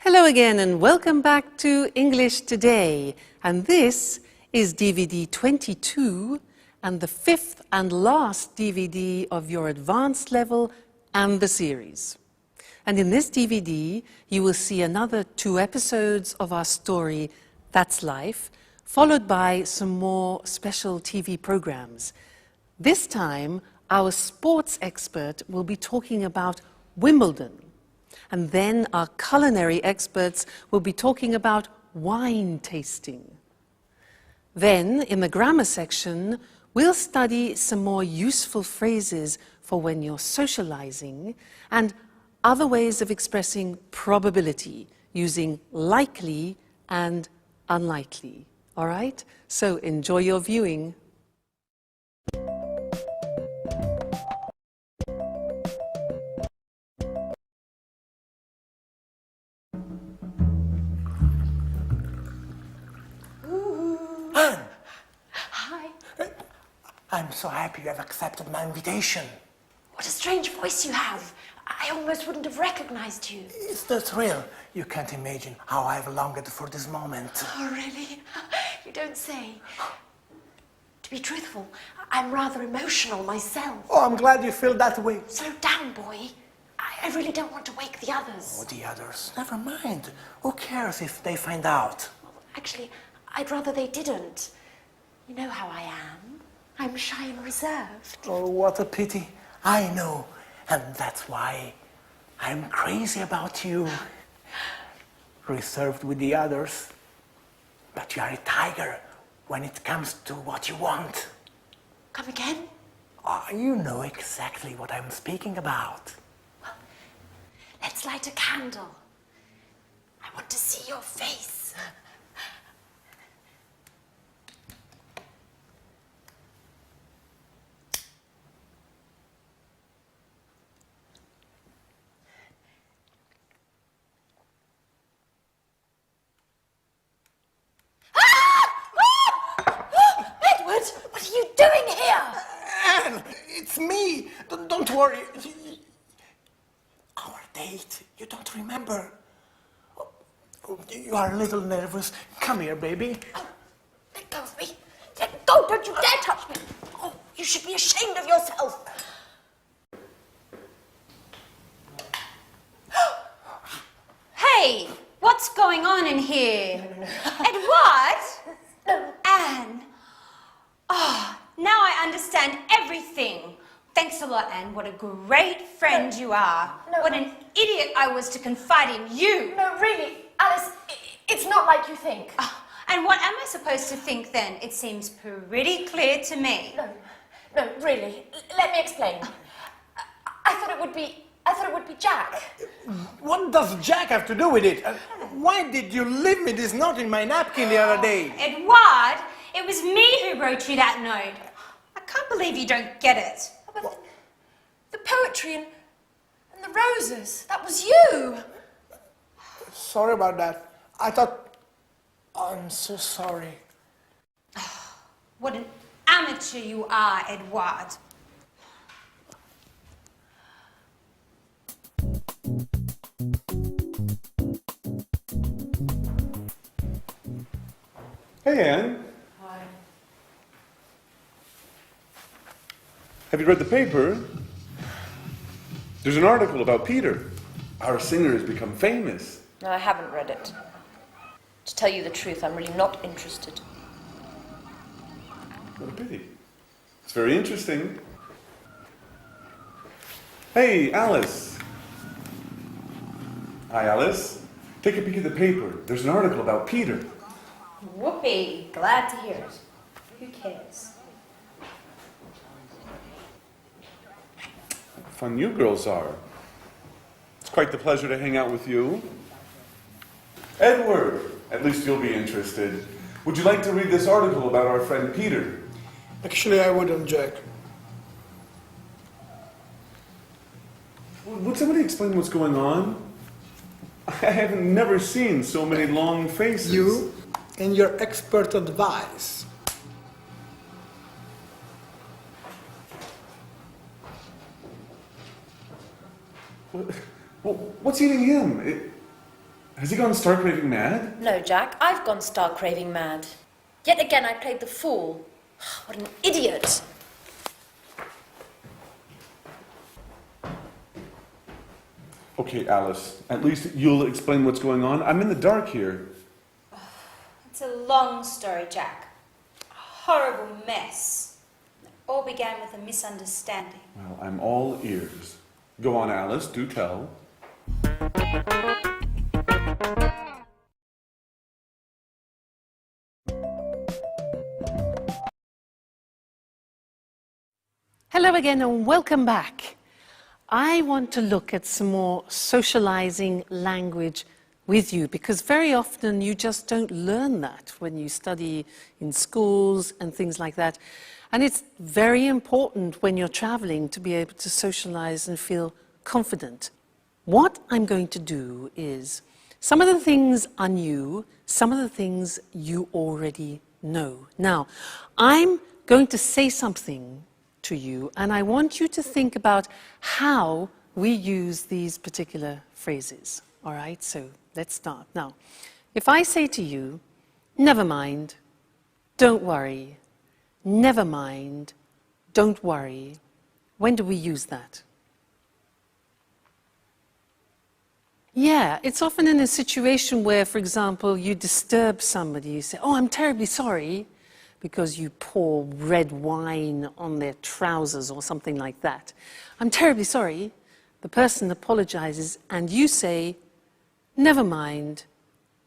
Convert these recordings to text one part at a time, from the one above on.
Hello again and welcome back to English Today. And this is DVD 22 and the fifth and last DVD of your advanced level and the series. And in this DVD, you will see another 2 episodes of our story, That's Life, followed by some more special TV programs. This time, our sports expert will be talking about Wimbledon. And then our culinary experts will be talking about wine tasting. Then, in the grammar section, we'll study some more useful phrases for when you're socializing and other ways of expressing probability using likely and unlikely. All right? So enjoy your viewing. Anne! Hi. I'm so happy you have accepted my invitation. What a strange voice you have. I almost wouldn't have recognized you. It's the thrill. You can't imagine how I've longed for this moment. Oh, really? You don't say. To be truthful, I'm rather emotional myself. Oh, I'm glad you feel that way. Slow down, boy. I really don't want to wake the others. Oh, the others. Never mind. Who cares if they find out? Actually, I'd rather they didn't. You know how I am. I'm shy and reserved. Oh, what a pity. I know. And that's why I'm crazy about you. Reserved with the others. But you are a tiger when it comes to what you want. Come again? Oh, you know exactly what I'm speaking about. Let's light a candle. I want to see your face. Edward, what are you doing here? Anne, it's me. Don't worry. Our date, you don't remember. Oh, you are a little nervous. Come here, baby. Oh, let go of me. Let go, don't you dare touch me. Oh, you should be ashamed of yourself. Hey, what's going on in here? Edward? No. Anne? Oh, now I understand everything. Thanks a lot, Anne. What a great friend you are. No. What an idiot I was to confide in you. No, really, Alice, it's not like you think. Oh, and what am I supposed to think then? It seems pretty clear to me. No, really. Let me explain. I thought it would be Jack. What does Jack have to do with it? Why did you leave me this note in my napkin the other day? Edward, it was me who wrote you that note. I can't believe you don't get it. But the poetry and the roses, that was you. Sorry about that. I thought... I'm so sorry. What an amateur you are, Edward. Hey, Anne. Hi. Have you read the paper? There's an article about Peter. Our singer has become famous. No, I haven't read it. To tell you the truth, I'm really not interested. What a pity. It's very interesting. Hey, Alice. Hi, Alice. Take a peek at the paper. There's an article about Peter. Whoopee, glad to hear it. Who cares? Fun you girls are. It's quite the pleasure to hang out with you. Edward, at least you'll be interested. Would you like to read this article about our friend Peter? Actually, I wouldn't, Jack. Would somebody explain what's going on? I have never seen so many long faces. You and your expert advice. What's eating him? Has he gone star craving mad? No, Jack, I've gone star craving mad. Yet again I played the fool. What an idiot! Okay, Alice, at least you'll explain what's going on. I'm in the dark here. It's a long story, Jack. A horrible mess. It all began with a misunderstanding. Well, I'm all ears. Go on, Alice, do tell. Hello again and welcome back. I want to look at some more socializing language with you because very often you just don't learn that when you study in schools and things like that. And it's very important when you're traveling to be able to socialize and feel confident. What I'm going to do is some of the things are new, some of the things you already know. Now, I'm going to say something to you, and I want you to think about how we use these particular phrases. All right, so let's start. Now, if I say to you, never mind, don't worry, never mind, don't worry, when do we use that? Yeah, it's often in a situation where, for example, you disturb somebody, you say, oh, I'm terribly sorry, because you pour red wine on their trousers or something like that. I'm terribly sorry. The person apologizes and you say, never mind,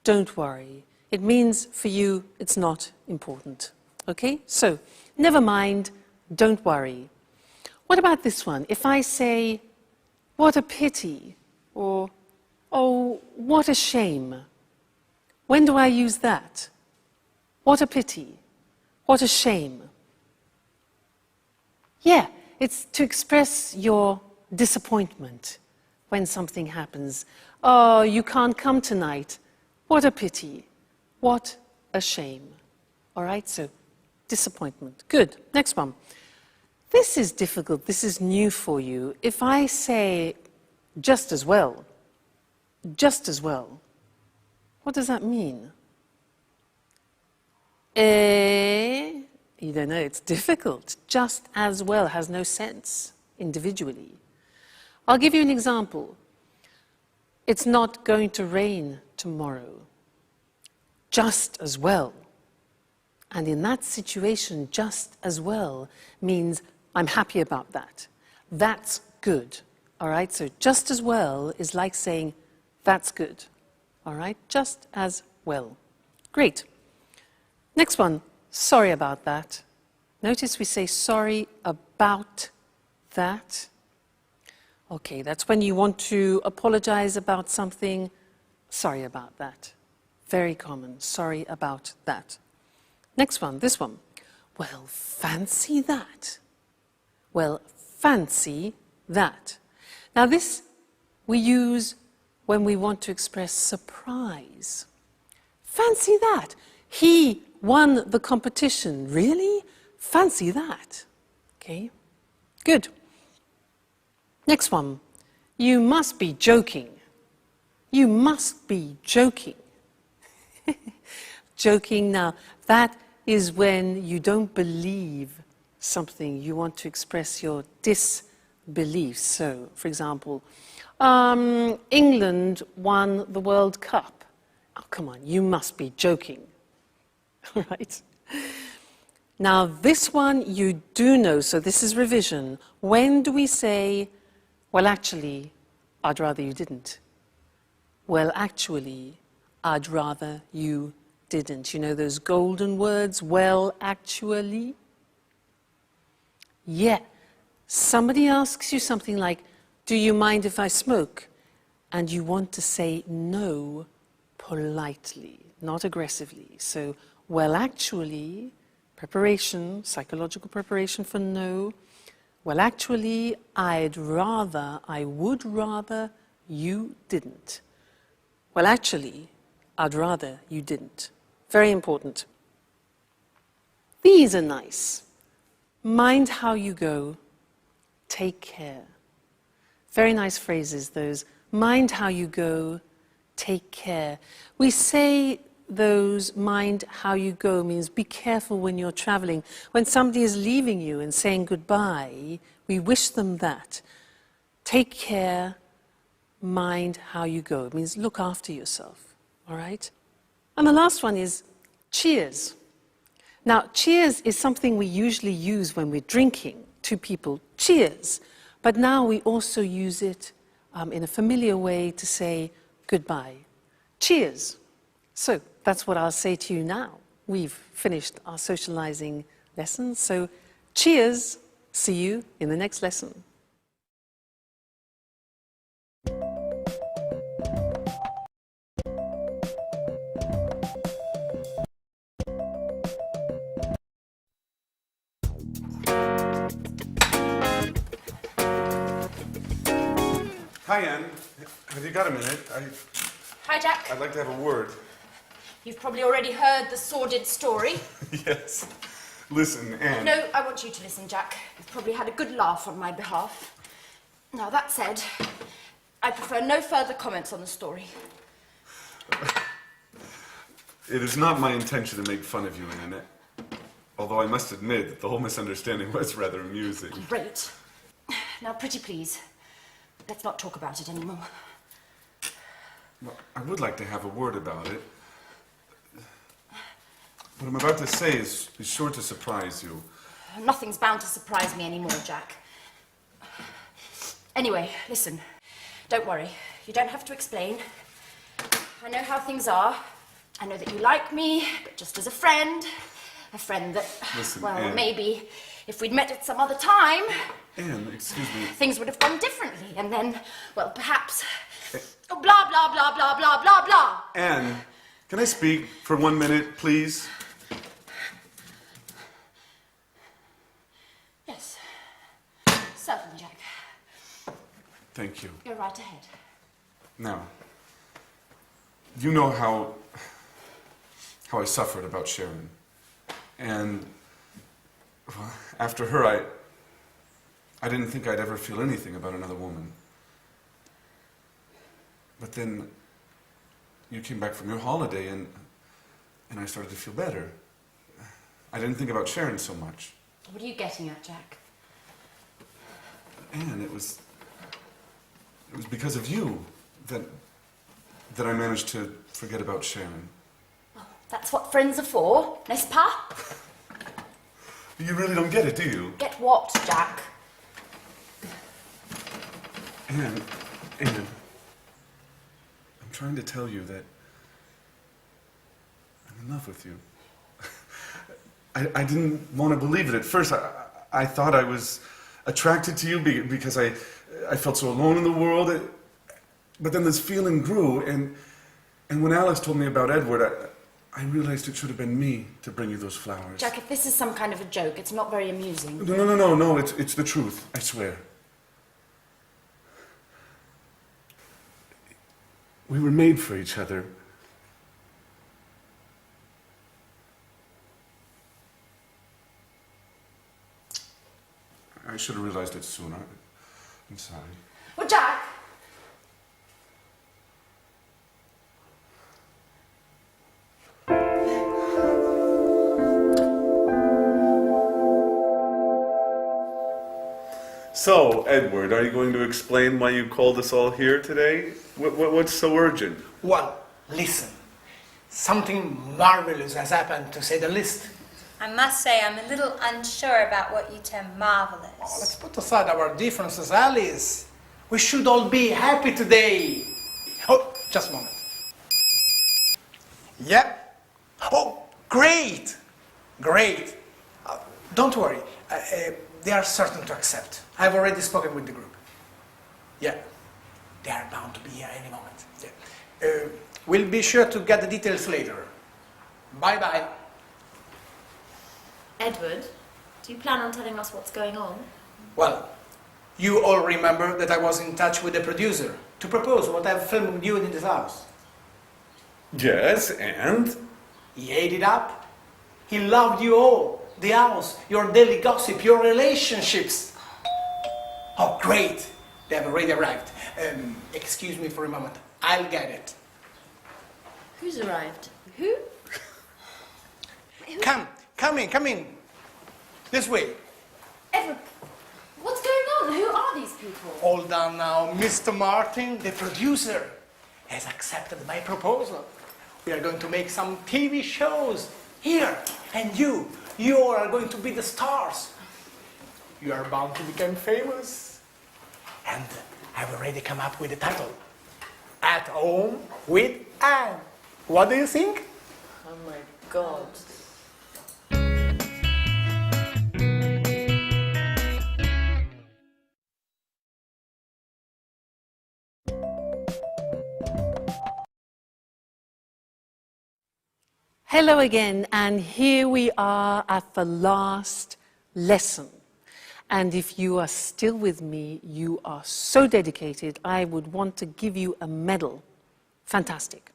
don't worry. It means for you it's not important. Okay? So, never mind, don't worry. What about this one? If I say, what a pity, or, oh, what a shame. When do I use that? What a pity. What a shame. Yeah, it's to express your disappointment when something happens. Oh, you can't come tonight. What a pity. What a shame. All right, so disappointment. Good. Next one. This is difficult. This is new for you. If I say just as well, what does that mean? You don't know, it's difficult. Just as well has no sense individually. I'll give you an example. It's not going to rain tomorrow. Just as well. And in that situation, just as well means I'm happy about that. That's good. All right, so just as well is like saying that's good. All right, just as well. Great. Next one, sorry about that. Notice we say sorry about that. Okay, that's when you want to apologize about something. Sorry about that. Very common, sorry about that. Next one, this one. Well, fancy that. Well, fancy that. Now this we use when we want to express surprise. Fancy that. He won the competition. Really? Fancy that. Okay, good. Next one. You must be joking. You must be joking. Joking, now, that is when you don't believe something. You want to express your disbelief. So, for example, England won the World Cup. Oh, come on, you must be joking. Right? Now, this one you do know, so this is revision. When do we say, well, actually, I'd rather you didn't? Well, actually, I'd rather you didn't. You know those golden words, well, actually? Yeah. Somebody asks you something like, do you mind if I smoke? And you want to say no politely, not aggressively. So, well, actually, preparation, psychological preparation for no. Well, actually, I would rather you didn't. Well, actually, I'd rather you didn't. Very important. These are nice. Mind how you go. Take care. Very nice phrases, those. Mind how you go. take care. We say those mind how you go means be careful when you're traveling. When somebody is leaving you and saying goodbye, we wish them that. Take care, mind how you go. It means look after yourself, all right? And the last one is cheers. Now, cheers is something we usually use when we're drinking. Two people, cheers. But now we also use it in a familiar way to say goodbye. Cheers. So that's what I'll say to you now. We've finished our socializing lesson. So cheers. See you in the next lesson. Hi, Anne. Have you got a minute? Hi, Jack. I'd like to have a word. You've probably already heard the sordid story. Yes. Listen, Anne. No, I want you to listen, Jack. You've probably had a good laugh on my behalf. Now, that said, I prefer no further comments on the story. It is not my intention to make fun of you, Anne. Although I must admit that the whole misunderstanding was rather amusing. Great. Now, pretty please, let's not talk about it anymore. Well, I would like to have a word about it. What I'm about to say is sure to surprise you. Nothing's bound to surprise me anymore, Jack. Anyway, listen. Don't worry. You don't have to explain. I know how things are. I know that you like me, but just as a friend. A friend that, Listen, well, Anne. maybe if we'd met at some other time, Anne, excuse me. things would have gone differently. And then, well, perhaps, blah, blah, blah, blah, blah, blah, blah. Anne, can I speak for 1 minute, please? Yes. Certainly, Jack. Thank you. Go right ahead. Now, you know how I suffered about Sharon. And well, after her, I didn't think I'd ever feel anything about another woman. But then you came back from your holiday and I started to feel better. I didn't think about Sharon so much. What are you getting at, Jack? And it was because of you that I managed to forget about Sharon. That's what friends are for, n'est-ce pas? You really don't get it, do you? Get what, Jack? Anne, I'm trying to tell you that I'm in love with you. I didn't want to believe it at first. I thought I was attracted to you because I felt so alone in the world. But then this feeling grew, and when Alex told me about Edward, I realized it should have been me to bring you those flowers. Jack, if this is some kind of a joke, it's not very amusing. No, it's the truth, I swear. We were made for each other. I should have realized it sooner. I'm sorry. Well, Jack! So, Edward, are you going to explain why you called us all here today? What's so urgent? Well, listen. Something marvelous has happened, to say the least. I must say I'm a little unsure about what you term marvelous. Let's put aside our differences, Alice. We should all be happy today. Oh, just a moment. Yep. Oh, great. Great. Don't worry. They are certain to accept. I've already spoken with the group. Yeah. They are bound to be here any moment. Yeah. We'll be sure to get the details later. Bye-bye. Edward, do you plan on telling us what's going on? Well, you all remember that I was in touch with the producer to propose what I've filmed with you in this house. Yes, and? He ate it up. He loved you all. The house, your daily gossip, your relationships. Oh, great. They have already arrived. Excuse me for a moment. I'll get it. Who's arrived? Who? Come in. This way. Edward, what's going on? Who are these people? Hold on now. Mr. Martin, the producer, has accepted my proposal. We are going to make some TV shows here. And you are going to be the stars. You are bound to become famous. And I've already come up with the title. At Home with Anne. What do you think? Oh my God. Hello again, and here we are at the last lesson. And if you are still with me, you are so dedicated, I would want to give you a medal. Fantastic.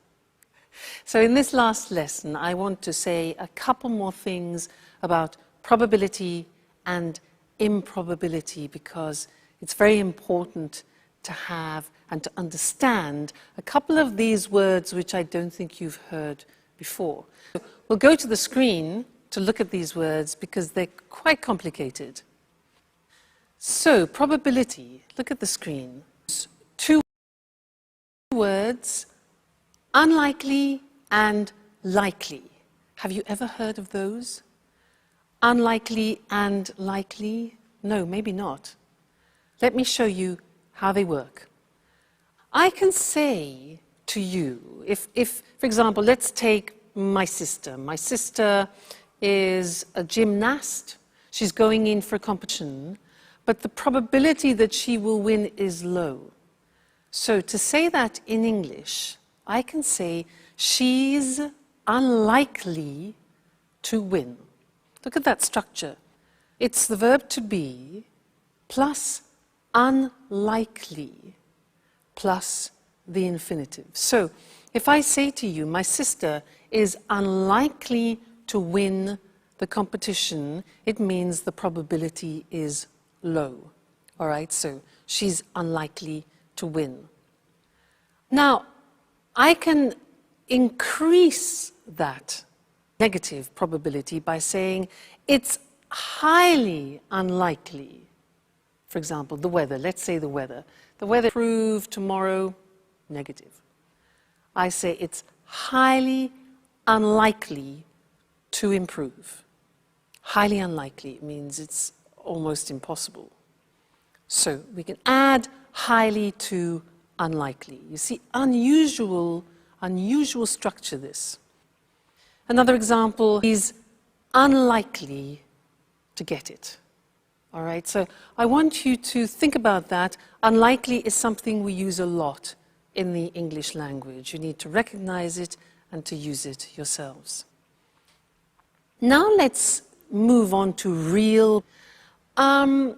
So in this last lesson, I want to say a couple more things about probability and improbability, because it's very important to have and to understand a couple of these words which I don't think you've heard before. We'll go to the screen to look at these words because they're quite complicated. So, probability, look at the screen. Two words, unlikely and likely. Have you ever heard of those? Unlikely and likely? No, maybe not. Let me show you how they work. I can say to you, if for example, let's take my sister. My sister is a gymnast. She's going in for a competition, but the probability that she will win is low. So to say that in English, I can say she's unlikely to win. Look at that structure. It's the verb to be plus unlikely plus the infinitive. So if I say to you, my sister is unlikely to win the competition, it means the probability is low. All right, so she's unlikely to win. Now, I can increase that negative probability by saying it's highly unlikely. For example, the weather. Let's say the weather. The weather improve tomorrow, negative. I say it's highly unlikely to improve. Highly unlikely means it's almost impossible. So we can add highly to unlikely. You see, unusual structure this. Another example is unlikely to get it. All right, so I want you to think about that. Unlikely is something we use a lot in the English language. You need to recognize it and to use it yourselves. Now let's move on to real. In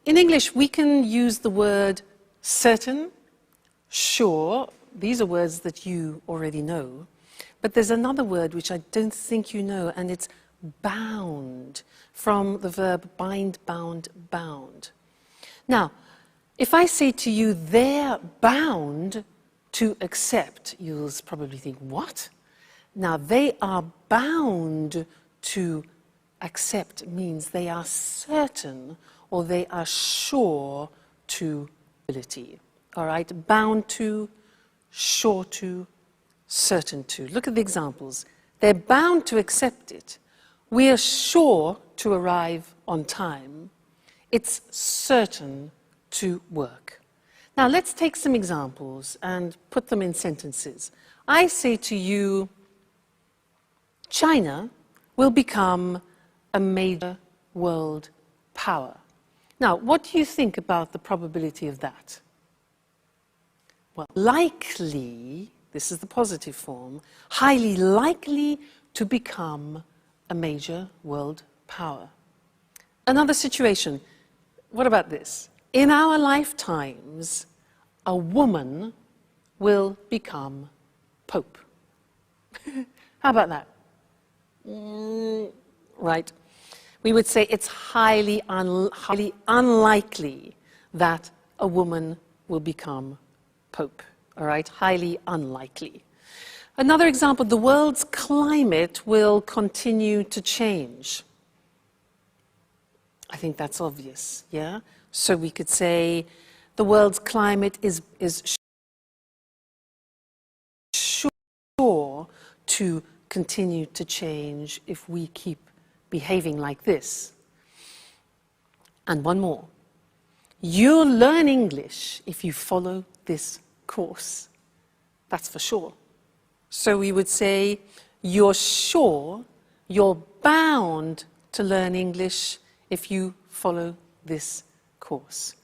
English, we can use the word certain, sure. These are words that you already know. But there's another word which I don't think you know, and it's bound, from the verb bind, bound, bound. Now, if I say to you, they're bound to accept, you'll probably think, what? Now, they are bound to accept means they are certain or they are sure to ability. All right, bound to, sure to, certain to. Look at the examples. They're bound to accept it. We are sure to arrive on time. It's certain to work. Now let's take some examples and put them in sentences. I say to you, China will become a major world power. Now, what do you think about the probability of that? Well, likely, this is the positive form, highly likely to become a major world power. Another situation, what about this? In our lifetimes, a woman will become Pope. How about that? Right. We would say it's highly unlikely that a woman will become Pope. All right, highly unlikely. Another example, the world's climate will continue to change. I think that's obvious, yeah? So we could say the world's climate is sure to continue to change if we keep behaving like this. And one more. You'll learn English if you follow this course. That's for sure. So we would say, you're sure, you're bound to learn English if you follow this course.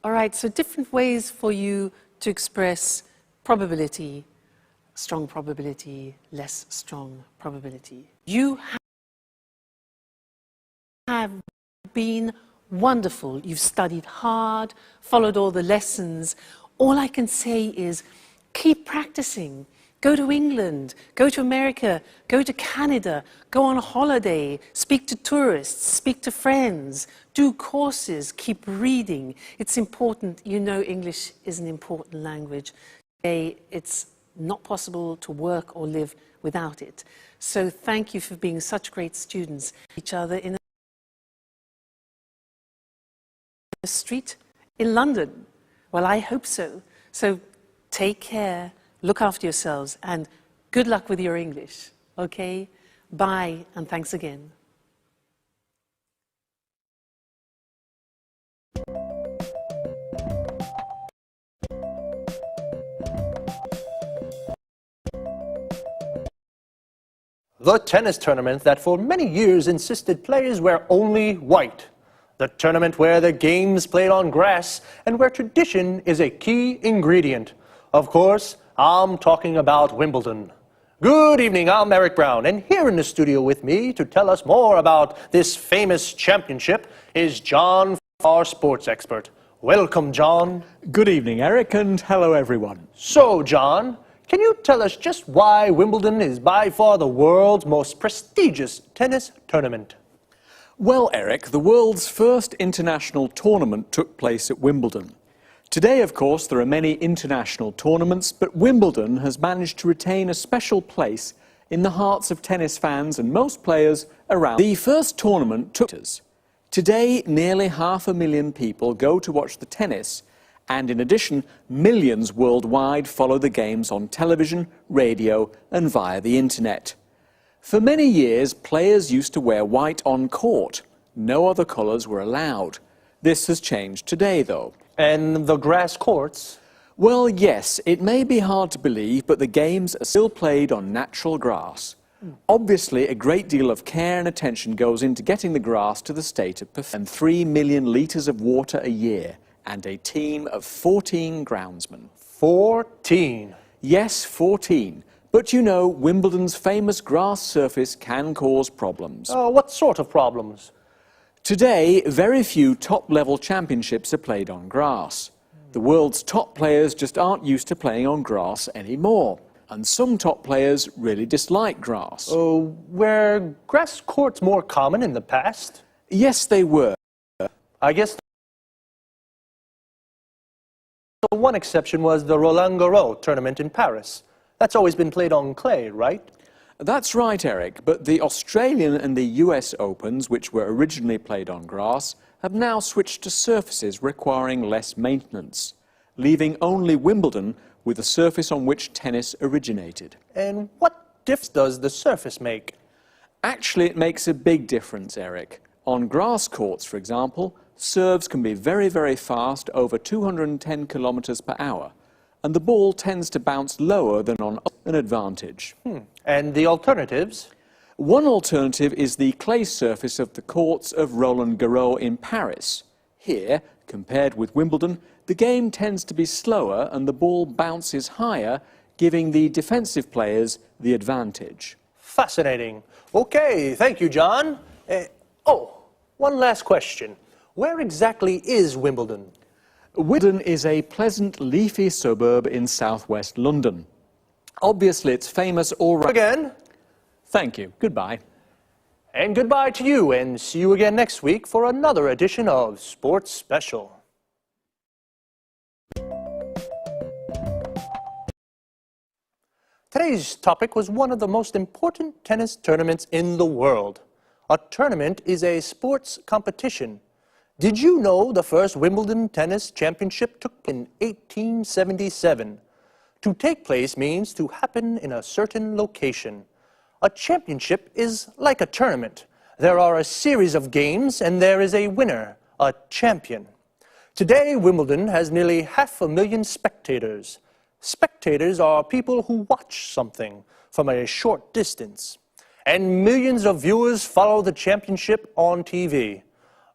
All right, so different ways for you to express probability, strong probability, less strong probability. You have been wonderful. You've studied hard, followed all the lessons. All I can say is keep practicing. Go to England, go to America, go to Canada, go on a holiday, speak to tourists, speak to friends, do courses, keep reading. It's important. You know English is an important language. It's not possible to work or live without it. So thank you for being such great students. Each other in a street in London. Well, I hope so. So take care. Look after yourselves, and good luck with your English, okay? Bye, and thanks again. The tennis tournament that for many years insisted players wear only white. The tournament where the game's played on grass and where tradition is a key ingredient. Of course, I'm talking about Wimbledon. Good evening, I'm Eric Brown, and here in the studio with me to tell us more about this famous championship is John, our sports expert. Welcome, John. Good evening, Eric, and hello, everyone. So, John, can you tell us just why Wimbledon is by far the world's most prestigious tennis tournament? Well, Eric, the world's first international tournament took place at Wimbledon. Today, of course, there are many international tournaments, but Wimbledon has managed to retain a special place in the hearts of tennis fans and most players around. The first tournament took place. Today, nearly 500,000 people go to watch the tennis, and in addition, millions worldwide follow the games on television, radio, and via the internet. For many years, players used to wear white on court. No other colours were allowed. This has changed today, though. And the grass courts? Well, yes, it may be hard to believe, but the games are still played on natural grass. Obviously, a great deal of care and attention goes into getting the grass to the state of perfection. And 3 million litres of water a year, and a team of 14 groundsmen. 14? Yes, 14. But you know, Wimbledon's famous grass surface can cause problems. What sort of problems? Today, very few top-level championships are played on grass. The world's top players just aren't used to playing on grass anymore. And some top players really dislike grass. Were grass courts more common in the past? Yes, they were. I guess the one exception was the Roland Garros tournament in Paris. That's always been played on clay, right? That's right, Eric, but the Australian and the US Opens, which were originally played on grass, have now switched to surfaces requiring less maintenance, leaving only Wimbledon with the surface on which tennis originated. And what difference does the surface make? Actually, it makes a big difference, Eric. On grass courts, for example, serves can be very, very fast, over 210 kilometers per hour, and the ball tends to bounce lower than on an advantage. And the alternatives? One alternative is the clay surface of the courts of Roland Garros in Paris. Here, compared with Wimbledon, the game tends to be slower and the ball bounces higher, giving the defensive players the advantage. Fascinating. Okay, thank you, John. One last question. Where exactly is Wimbledon? Wimbledon is a pleasant, leafy suburb in southwest London. Obviously, it's famous all right. Again. Thank you. Goodbye. And goodbye to you, and see you again next week for another edition of Sports Special. Today's topic was one of the most important tennis tournaments in the world. A tournament is a sports competition. Did you know the first Wimbledon Tennis Championship took in 1877? To take place means to happen in a certain location. A championship is like a tournament. There are a series of games and there is a winner, a champion. Today, Wimbledon has nearly 500,000 spectators. Spectators are people who watch something from a short distance. And millions of viewers follow the championship on TV.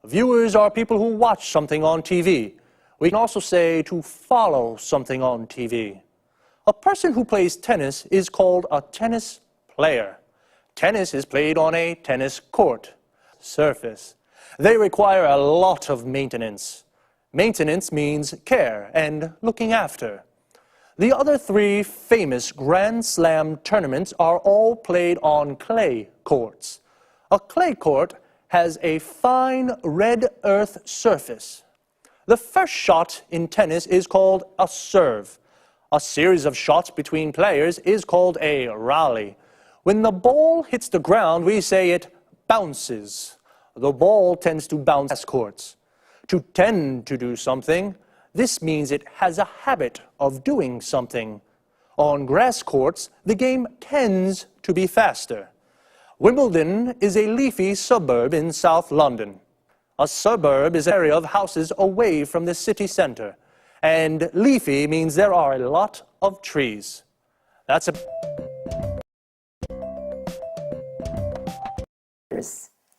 Viewers are people who watch something on TV. We can also say to follow something on TV. A person who plays tennis is called a tennis player. Tennis is played on a tennis court, surface. They require a lot of maintenance. Maintenance means care and looking after. The other three famous Grand Slam tournaments are all played on clay courts. A clay court has a fine red earth surface. The first shot in tennis is called a serve. A series of shots between players is called a rally. When the ball hits the ground, we say it bounces. The ball tends to bounce on courts. To tend to do something, this means it has a habit of doing something. On grass courts, the game tends to be faster. Wimbledon is a leafy suburb in South London. A suburb is an area of houses away from the city centre. And leafy means there are a lot of trees. That's a...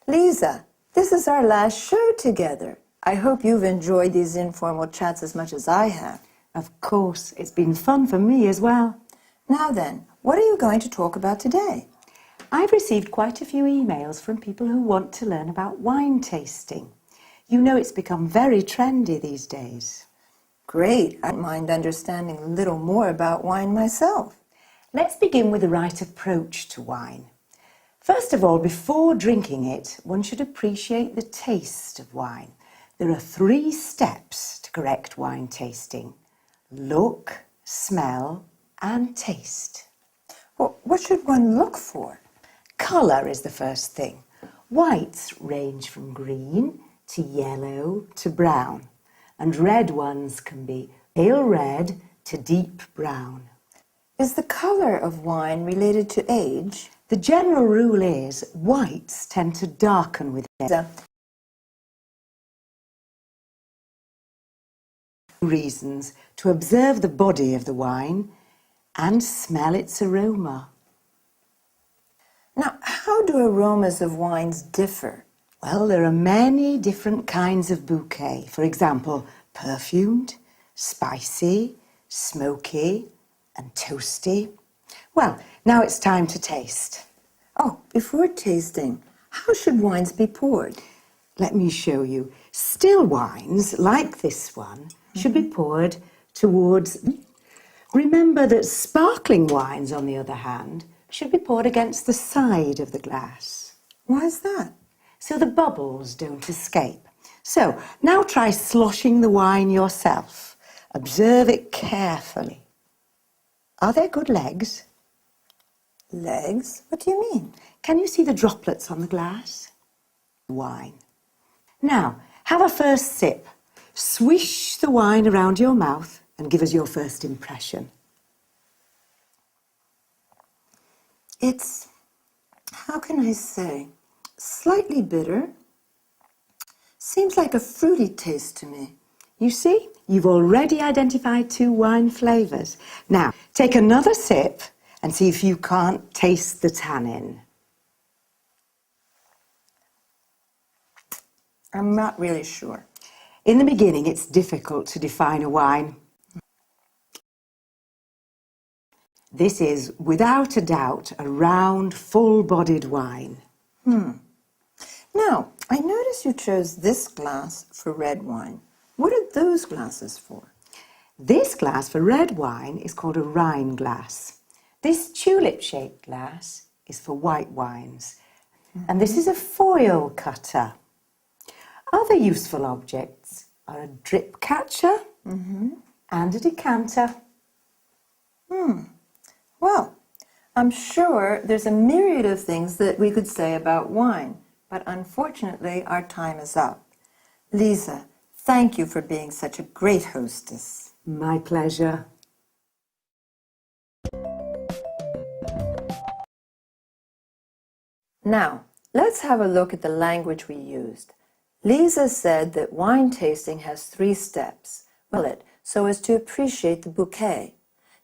Lisa, this is our last show together. I hope you've enjoyed these informal chats as much as I have. Of course, it's been fun for me as well. Now then, what are you going to talk about today? I've received quite a few emails from people who want to learn about wine tasting. You know it's become very trendy these days. Great. I don't mind understanding a little more about wine myself. Let's begin with the right approach to wine. First of all, before drinking it, one should appreciate the taste of wine. There are 3 steps to correct wine tasting: look, smell, and taste. Well, what should one look for? Colour is the first thing. Whites range from green to yellow to brown, and red ones can be pale red to deep brown. Is the colour of wine related to age? The general rule is whites tend to darken with age. Reasons to observe the body of the wine and smell its aroma. Now, how do aromas of wines differ? Well, there are many different kinds of bouquet. For example, perfumed, spicy, smoky, and toasty. Well, now it's time to taste. Oh, before tasting, how should wines be poured? Let me show you. Still wines, like this one, should be poured towards... Remember that sparkling wines, on the other hand, should be poured against the side of the glass. Why is that? So the bubbles don't escape. So, now try sloshing the wine yourself. Observe it carefully. Are there good legs? Legs? What do you mean? Can you see the droplets on the glass? Wine. Now, have a first sip. Swish the wine around your mouth and give us your first impression. It's, how can I say, slightly bitter. Seems like a fruity taste to me. You see, you've already identified 2 wine flavours. Now, take another sip and see if you can't taste the tannin. I'm not really sure. In the beginning, it's difficult to define a wine. This is, without a doubt, a round, full-bodied wine. Now, I notice you chose this glass for red wine. What are those glasses for? This glass for red wine is called a Rhine glass. This tulip-shaped glass is for white wines. And this is a foil cutter. Other useful objects are a drip catcher and a decanter. Well, I'm sure there's a myriad of things that we could say about wine, but unfortunately our time is up. Lisa, thank you for being such a great hostess. My pleasure. Now, let's have a look at the language we used. Lisa said that wine tasting has 3 steps. So as to appreciate the bouquet.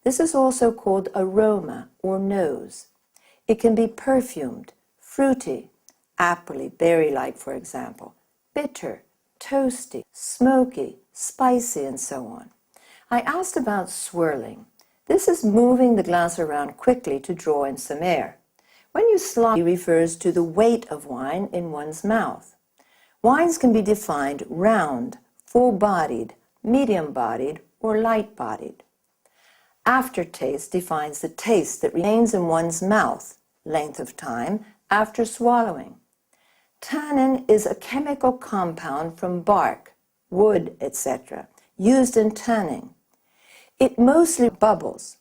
This is also called aroma or nose. It can be perfumed, fruity, appley, berry-like for example, bitter, toasty, smoky, spicy, and so on. I asked about swirling. This is moving the glass around quickly to draw in some air. When you slide, it refers to the weight of wine in one's mouth. Wines can be defined round, full-bodied, medium-bodied, or light-bodied. Aftertaste defines the taste that remains in one's mouth, length of time, after swallowing. Tannin is a chemical compound from bark, wood, etc., used in tanning. It mostly bubbles,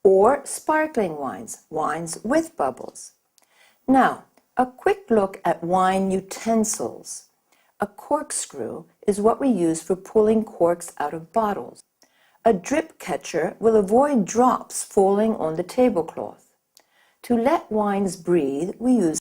or sparkling wines, wines with bubbles. Now, a quick look at wine utensils. A corkscrew is what we use for pulling corks out of bottles. A drip catcher will avoid drops falling on the tablecloth. To let wines breathe, we use